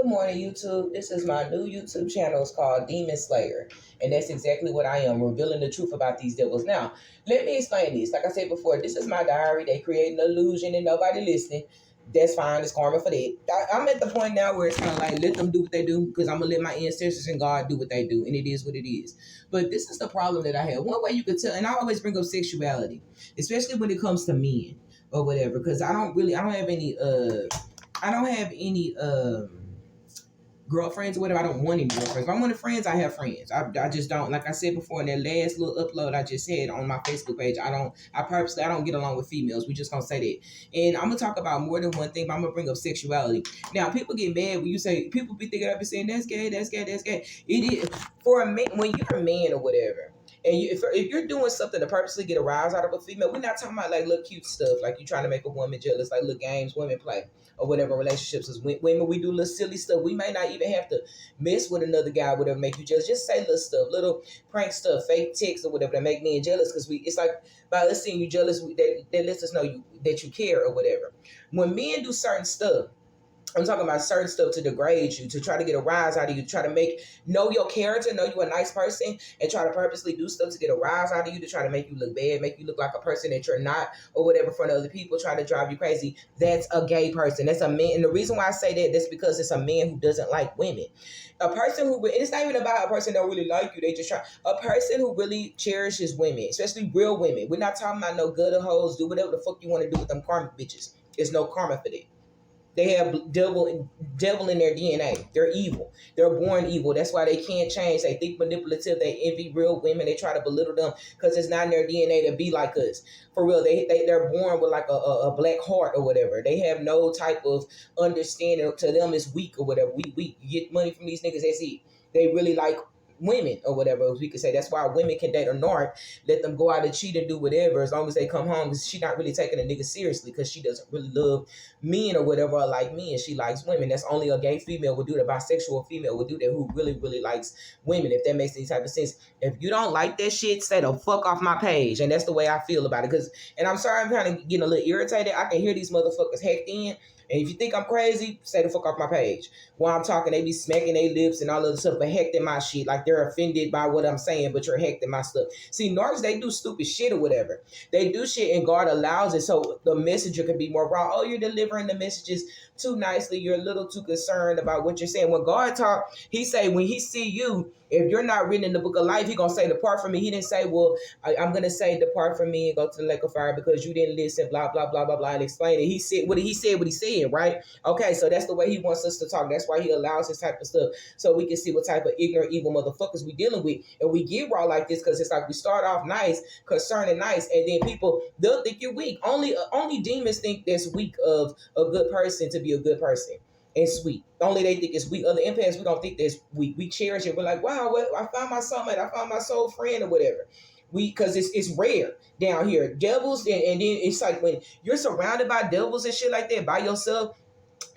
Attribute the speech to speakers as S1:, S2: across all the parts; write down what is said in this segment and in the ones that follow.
S1: Good morning, YouTube. This is my new YouTube channel. It's called Demon Slayer. And that's exactly what I am, revealing the truth about these devils. Now, let me explain this. Like I said before, this is my diary. They create an illusion and nobody listening. That's fine. It's karma for that. I'm at the point now where it's kind of like, let them do what they do, because I'm going to let my ancestors and God do what they do. And it is what it is. But this is the problem that I have. One way you could tell, and I always bring up sexuality, especially when it comes to men or whatever, because I don't have any girlfriends or whatever. I don't want any girlfriends. If I wanted friends, I have friends. I just don't. Like I said before in that last little upload I just had on my Facebook page, I don't get along with females. We just gonna say that. And I'm gonna talk about more than one thing, but I'm gonna bring up sexuality. Now, people get mad when you say, people be thinking up and saying that's gay, that's gay, that's gay. It is for a man. When you're a man or whatever, and if you're doing something to purposely get a rise out of a female, we're not talking about like little cute stuff, like you trying to make a woman jealous, like little games women play or whatever. Relationships is women, we do little silly stuff. We may not even have to mess with another guy, whatever, make you jealous. Just say little stuff, little prank stuff, fake texts or whatever that make men jealous, because it's like by us seeing you jealous, that lets us know that you care or whatever. When men do certain stuff, I'm talking about certain stuff to degrade you, to try to get a rise out of you, to try to know your character, know you're a nice person, and try to purposely do stuff to get a rise out of you, to try to make you look bad, make you look like a person that you're not, or whatever, in front of other people, try to drive you crazy. That's a gay person. That's a man. And the reason why I say that's because it's a man who doesn't like women. A person who, and it's not even about a person that don't really like you, they just try, a person who really cherishes women, especially real women. We're not talking about no gutter hoes, do whatever the fuck you want to do with them karmic bitches. There's no karma for that. They have devil in their DNA. They're evil. They're born evil. That's why they can't change. They think manipulative. They envy real women. They try to belittle them because it's not in their DNA to be like us. For real, they're born with like a black heart or whatever. They have no type of understanding. To them, it's weak or whatever. We get money from these niggas. That's it. They really like women or whatever, we could say. That's why women can date a narc, let them go out and cheat and do whatever, as long as they come home, because she's not really taking a nigga seriously, because she doesn't really love men or whatever, or like me, and she likes women. That's only a gay female would do that. Bisexual female would do that, who really, really likes women, if that makes any type of sense. If you don't like that shit, stay the fuck off my page. And that's the way I feel about it. And I'm sorry, I'm kind of getting a little irritated. I can hear these motherfuckers hacked in. And if you think I'm crazy, stay the fuck off my page. While I'm talking, they be smacking their lips and all of the stuff, but hecked in my shit. Like they're offended by what I'm saying, but you're hecked in my stuff. See, narcs, they do stupid shit or whatever. They do shit and God allows it so the messenger can be more raw. Oh, you're delivering the messages too nicely. You're a little too concerned about what you're saying. When God talk, he say, when he see you, if you're not written in the book of life, he gonna say, depart from me. He didn't say, well, I'm gonna say, depart from me and go to the lake of fire because you didn't listen, blah, blah, blah, blah, blah, and explain it. He said what he said, right? Okay, so that's the way he wants us to talk. That's why he allows this type of stuff, so we can see what type of ignorant, evil motherfuckers we dealing with. And we get raw like this because it's like we start off nice, concerning nice, and then people, they'll think you're weak. Only demons think that's weak of a good person to be a good person and sweet. Only they think it's weak. Other empaths, we don't think that's weak. We cherish it. We're like, wow, I found my soulmate. I found my soul friend or whatever. Because it's rare down here. Devils, and then it's like when you're surrounded by devils and shit like that by yourself,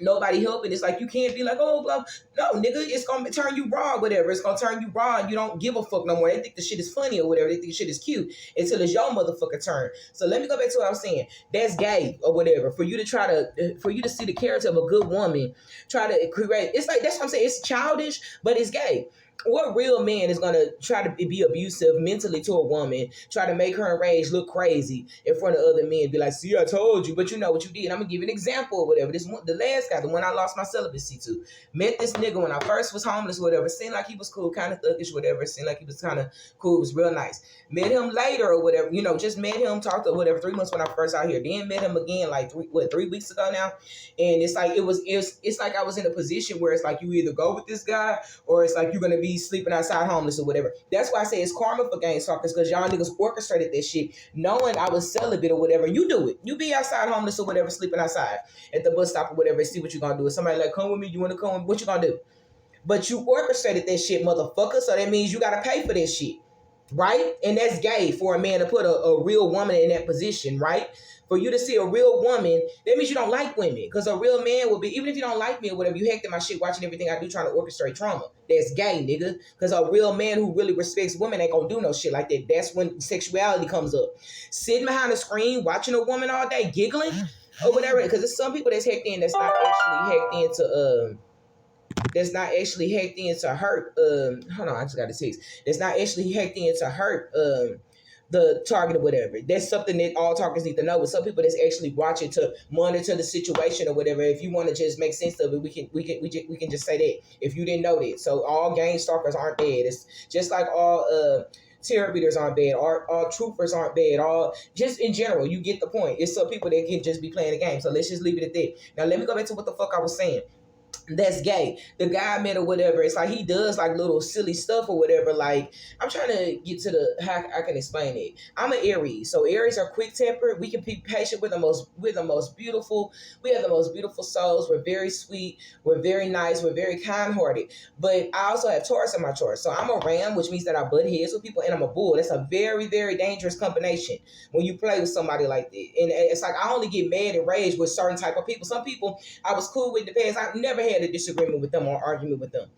S1: nobody helping. It's like you can't be like, oh, blah. No, nigga, it's gonna turn you raw, whatever. It's gonna turn you raw, and you don't give a fuck no more. They think the shit is funny or whatever. They think the shit is cute until it's your motherfucker turn. So let me go back to what I was saying. That's gay or whatever. For you to see the character of a good woman, try to create. It's like, that's what I'm saying. It's childish, but it's gay. What real man is going to try to be abusive mentally to a woman, try to make her enraged, look crazy in front of other men, be like, see, I told you, but you know what you did. I'm going to give you an example or whatever. This one, the last guy, the one I lost my celibacy to, met this nigga when I first was homeless, whatever. Seemed like he was cool, kind of thuggish, whatever. Seemed like he was kind of cool. It was real nice. Met him later or whatever, just met him, talked to whatever, 3 months when I first out here. Then met him again like 3 weeks ago now. And it's like, it's like I was in a position where it's like you either go with this guy or it's like you're going to be sleeping outside homeless or whatever. That's why I say it's karma for gang stalkers, because y'all niggas orchestrated that shit knowing I was celibate or whatever. You do it. You be outside homeless or whatever, sleeping outside at the bus stop or whatever, and see what you're going to do. If somebody like, come with me, you want to come, what you going to do? But you orchestrated that shit, motherfucker, so that means you got to pay for this shit, right? And that's gay for a man to put a real woman in that position, right? For you to see a real woman, that means you don't like women. Because a real man will be, even if you don't like me or whatever, you hacked in my shit, watching everything I do, trying to orchestrate trauma. That's gay, nigga. Because a real man who really respects women ain't gonna do no shit like that. That's when sexuality comes up. Sitting behind a screen, watching a woman all day, giggling or whatever. Because there's some people that's hacked in that's not actually hacked into that's not actually hacked in to hurt. Hold on, I just got a text. That's not actually hacked in to hurt. The target or whatever. That's something that all talkers need to know. With some people that's actually watching to monitor the situation or whatever. If you want to just make sense of it, we can just say that. If you didn't know that, so all game stalkers aren't bad. It's just like all tarot readers aren't bad. All truthers aren't bad. All just in general, you get the point. It's some people that can just be playing the game. So let's just leave it at that. Now let me go back to what the fuck I was saying. That's gay. The guy I met or whatever, it's like he does like little silly stuff or whatever. Like, I'm trying to get to the how I can explain it. I'm an Aries, so Aries are quick tempered. We can be patient with the most beautiful. We have the most beautiful souls. We're very sweet. We're very nice. We're very kind hearted. But I also have Taurus in my chart, so I'm a Ram, which means that I butt heads with people, and I'm a Bull. That's a very very dangerous combination when you play with somebody like that. And it's like I only get mad and rage with certain type of people. Some people I was cool with in the past. I've never had a disagreement with them or argument with them.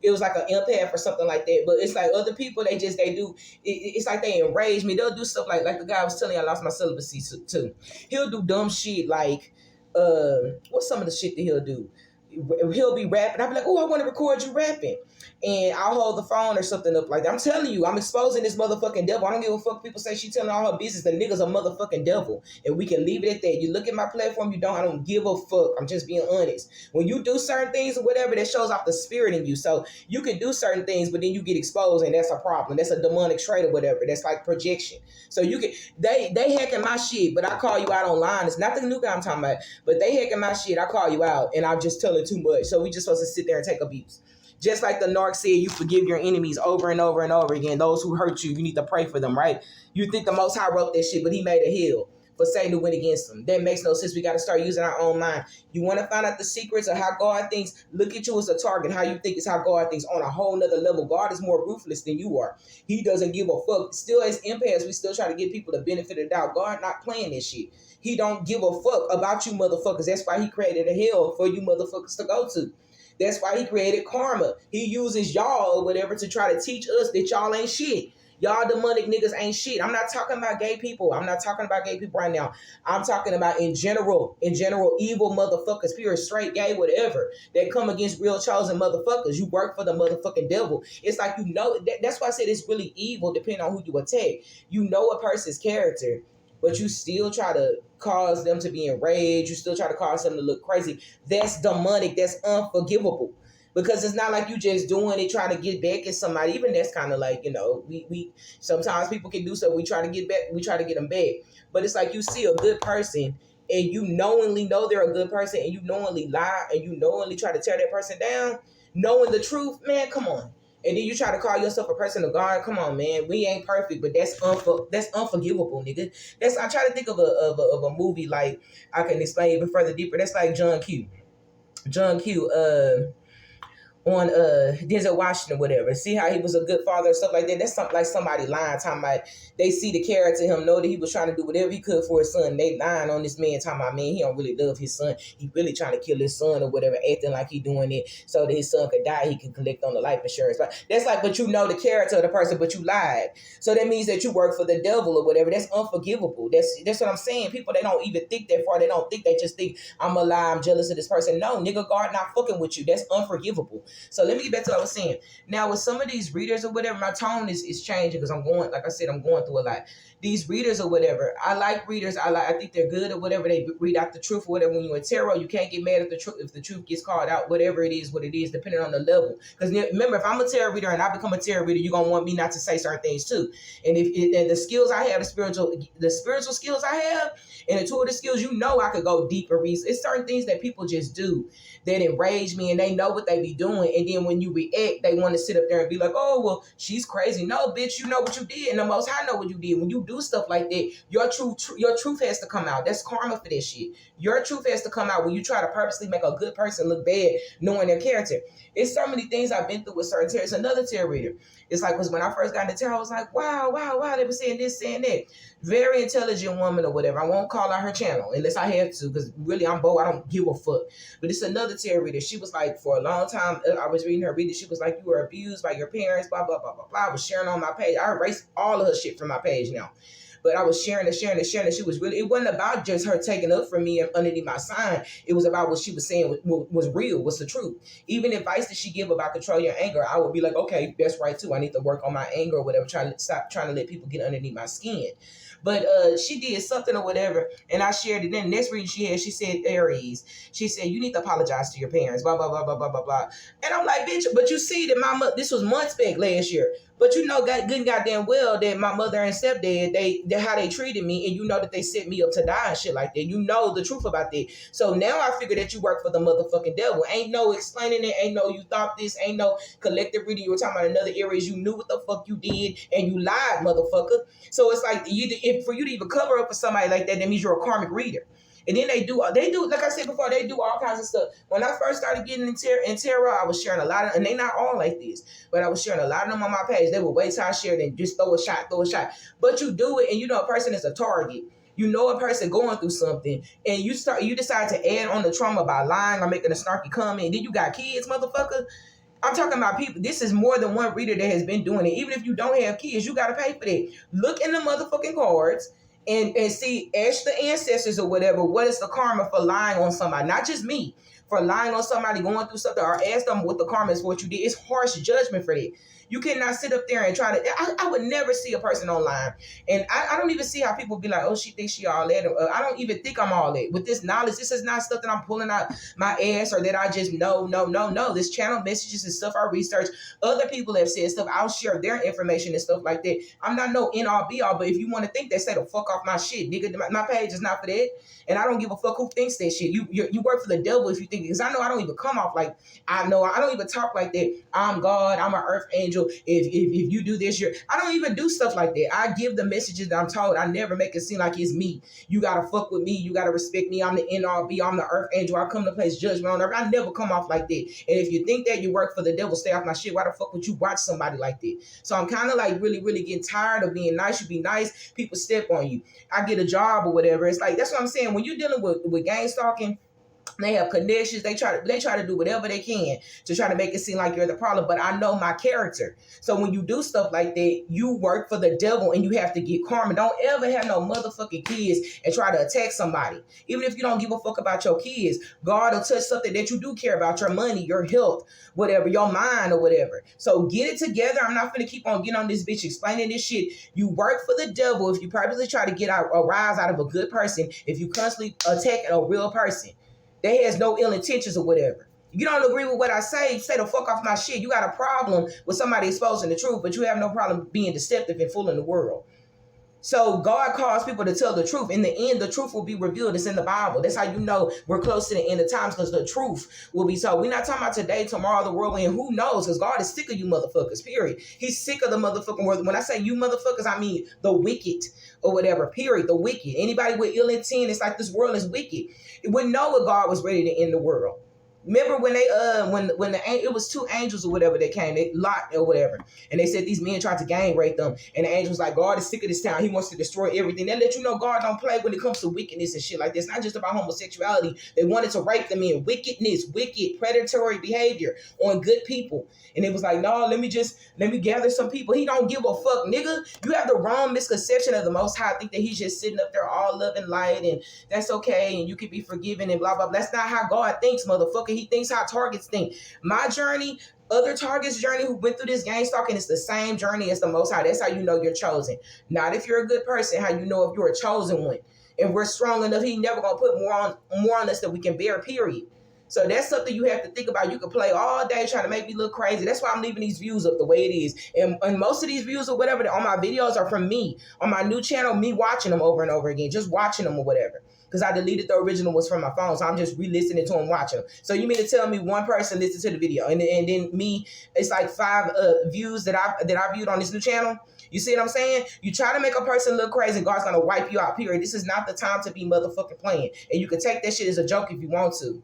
S1: It was like an empath or something like that. But it's like other people, it's like they enrage me. They'll do stuff like the guy I was telling you I lost my celibacy too. He'll do dumb shit like, what's some of the shit that he'll do? He'll be rapping. I'll be like, oh, I want to record you rapping. And I'll hold the phone or something up like that. I'm telling you, I'm exposing this motherfucking devil. I don't give a fuck. People say she telling all her business. The nigga's a motherfucking devil. And we can leave it at that. You look at my platform, I don't give a fuck. I'm just being honest. When you do certain things or whatever, that shows off the spirit in you. So you can do certain things, but then you get exposed and that's a problem. That's a demonic trait or whatever. That's like projection. So you can, they hacking my shit, but I call you out online. It's not the new guy I'm talking about, but they hacking my shit. I call you out and I'm just telling too much. So we just supposed to sit there and take abuse. Just like the narc said, you forgive your enemies over and over and over again. Those who hurt you, you need to pray for them, right? You think the Most High wrote that shit, but he made a hill for Satan to win against them. That makes no sense. We got to start using our own mind. You want to find out the secrets of how God thinks? Look at you as a target. How you think is how God thinks on a whole nother level. God is more ruthless than you are. He doesn't give a fuck. Still, as empaths, we still try to give people the benefit of the doubt. God not playing this shit. He don't give a fuck about you motherfuckers. That's why he created a hell for you motherfuckers to go to. That's why he created karma. He uses y'all or whatever to try to teach us that y'all ain't shit. Y'all demonic niggas ain't shit. I'm not talking about gay people. I'm not talking about gay people right now. I'm talking about in general, evil motherfuckers, pure, straight, gay, whatever, that come against real chosen motherfuckers. You work for the motherfucking devil. It's like, that's why I said it's really evil depending on who you attack. You know a person's character, but you still try to cause them to be enraged. You still try to cause them to look crazy. That's demonic. That's unforgivable. Because it's not like you just doing it, trying to get back at somebody. Even that's kind of like, we sometimes people can do stuff. We try to get back. We try to get them back. But it's like you see a good person and you knowingly know they're a good person and you knowingly lie and you knowingly try to tear that person down, knowing the truth, man, come on. And then you try to call yourself a person of God. Come on, man. We ain't perfect, but that's unforgivable, nigga. I try to think of a movie like I can explain even further deeper. That's like John Q. On Denzel Washington, whatever. See how he was a good father and stuff like that. That's something like somebody lying, talking about they see the character in him, know that he was trying to do whatever he could for his son. They lying on this man, talking about, man, he don't really love his son. He really trying to kill his son or whatever, acting like he doing it so that his son could die. He can collect on the life insurance. But that's like, but you know the character of the person, but you lied. So that means that you work for the devil or whatever. That's unforgivable. That's what I'm saying. People, they don't even think that far. They don't think. They just think, I'm a lie. I'm jealous of this person. No, nigga, God not fucking with you. That's unforgivable. So let me get back to what I was saying. Now, with some of these readers or whatever, my tone is changing because I'm going through a lot. These readers or whatever, I like readers. I think they're good or whatever. They read out the truth or whatever. When you're in tarot, you can't get mad at the truth if the truth gets called out, whatever it is, what it is, depending on the level. Because remember, if I'm a tarot reader and I become a tarot reader, you're going to want me not to say certain things too. And and the skills I have, the spiritual skills I have, and the intuitive skills, I could go deeper. It's certain things that people just do that enrage me and they know what they be doing. And then when you react, they want to sit up there and be like, oh, well, she's crazy. No, bitch, you know what you did. And the Most High know what you did. When you do stuff like that, your truth has to come out. That's karma for this shit. Your truth has to come out when you try to purposely make a good person look bad, knowing their character. It's so many things I've been through with certain tarot. It's another tarot reader. It's like, because when I first got into tarot, I was like, wow, they were saying this, saying that. Very intelligent woman or whatever. I won't call out her channel unless I have to, because really I'm bold. I don't give a fuck. But it's another tarot reader. She was like, for a long time, I was reading her reading. She was like, you were abused by your parents, blah, blah, blah, blah, blah. I was sharing on my page. I erased all of her shit from my page now. but I was sharing and sharing and sharing, and she was really, it wasn't about just her taking up for me and underneath my sign. It was about what she was saying was real, was the truth. Even advice that she give about control your anger, I would be like, okay, that's right too. I need to work on my anger or whatever, trying to stop trying to let people get underneath my skin. But she did something or whatever, and I shared it. Then next reading she had, she said, Aries. She said, you need to apologize to your parents, blah, blah, blah, blah, blah, blah, blah. And I'm like, bitch, but you see that my mother, this was months back last year. But you know good and goddamn well that my mother and stepdad, they how they treated me, and you know that they set me up to die and shit like that. You know the truth about that. So now I figure that you work for the motherfucking devil. Ain't no explaining it. Ain't no you thought this. Ain't no collective reading. You were talking about another areas. You knew what the fuck you did, and you lied, motherfucker. So it's like, for you to even cover up for somebody like that means you're a karmic reader. And then they do, like I said before, they do all kinds of stuff. When I first started getting in tarot, I was sharing a lot of, and they not all like this, but I was sharing a lot of them on my page. They would wait till I shared and just throw a shot. But you do it, and you know a person is a target. You know a person going through something, and you decide to add on the trauma by lying or making a snarky comment. And then you got kids, motherfucker. I'm talking about people. This is more than one reader that has been doing it. Even if you don't have kids, you got to pay for that. Look in the motherfucking cards. And see, ask the ancestors or whatever, what is the karma for lying on somebody? Not just me, for lying on somebody going through something, or ask them what the karma is for what you did. It's harsh judgment for that. You cannot sit up there and try to, I would never see a person online. And I don't even see how people be like, oh, she thinks she all that. I don't even think I'm all that. With this knowledge, this is not stuff that I'm pulling out my ass or that I just know. No. This channel messages and stuff I research. Other people have said stuff. I'll share their information and stuff like that. I'm not no end-all be-all, but if you want to think that, say the fuck off my shit, nigga. My page is not for that. And I don't give a fuck who thinks that shit. You work for the devil if you think, because I know I don't even come off like, I don't even talk like that. I'm God, I'm an earth angel. If you do this, I don't even do stuff like that. I give the messages that I'm told. I never make it seem like it's me. You gotta fuck with me. You gotta respect me. I'm the NRB. I'm the earth angel. I come to place judgment on earth. I never come off like that. And if you think that you work for the devil, stay off my shit. Why the fuck would you watch somebody like that? So I'm kind of like really, really getting tired of being nice. You be nice, people step on you. I get a job or whatever. It's like, that's what I'm saying. When you're dealing with gang stalking, they have connections. They try to do whatever they can to try to make it seem like you're the problem. But I know my character. So when you do stuff like that, you work for the devil and you have to get karma. Don't ever have no motherfucking kids and try to attack somebody. Even if you don't give a fuck about your kids, God will touch something that you do care about, your money, your health, whatever, your mind or whatever. So get it together. I'm not going to keep on getting on this bitch explaining this shit. You work for the devil if you purposely try to get a rise out of a good person, if you constantly attack a real person that has no ill intentions or whatever. You don't agree with what I say the fuck off my shit. You got a problem with somebody exposing the truth, but you have no problem being deceptive and fooling the world. So God calls people to tell the truth. In the end, the truth will be revealed. It's in the Bible. That's how you know we're close to the end of times, because the truth will be told. We're not talking about today, tomorrow, the world, and who knows, because God is sick of you motherfuckers, period. He's sick of the motherfucking world. When I say you motherfuckers, I mean the wicked or whatever, period, the wicked. Anybody with ill intent, it's like this world is wicked. When Noah, God was ready to end the world. Remember when they it was two angels or whatever that came, they Lot or whatever, and they said these men tried to gang rape them, and the angel was like, God is sick of this town. He wants to destroy everything. They let you know God don't play when it comes to wickedness and shit like this. It's not just about homosexuality. They wanted to rape them in wickedness, wicked, predatory behavior on good people. And it was like, no, let me gather some people. He don't give a fuck, nigga. You have the wrong misconception of the Most High. Think that he's just sitting up there all love and light, and that's okay, and you can be forgiven and blah, blah, blah. That's not how God thinks, motherfucker. He thinks how targets think. My journey, other targets' journey who went through this gang stalking, is the same journey as the Most High. That's how you know you're chosen. Not if you're a good person, how you know if you're a chosen one. If we're strong enough, he never gonna put more on us than we can bear, period. So that's something you have to think about. You can play all day trying to make me look crazy. That's why I'm leaving these views up the way it is. And most of these views or whatever on my videos are from me. On my new channel, me watching them over and over again. Just watching them or whatever. Because I deleted the original ones from my phone. So I'm just re-listening to them, watching them. So you mean to tell me one person listened to the video and then me, it's like 5 views that I viewed on this new channel? You see what I'm saying? You try to make a person look crazy, God's going to wipe you out, period. This is not the time to be motherfucking playing. And you can take that shit as a joke if you want to.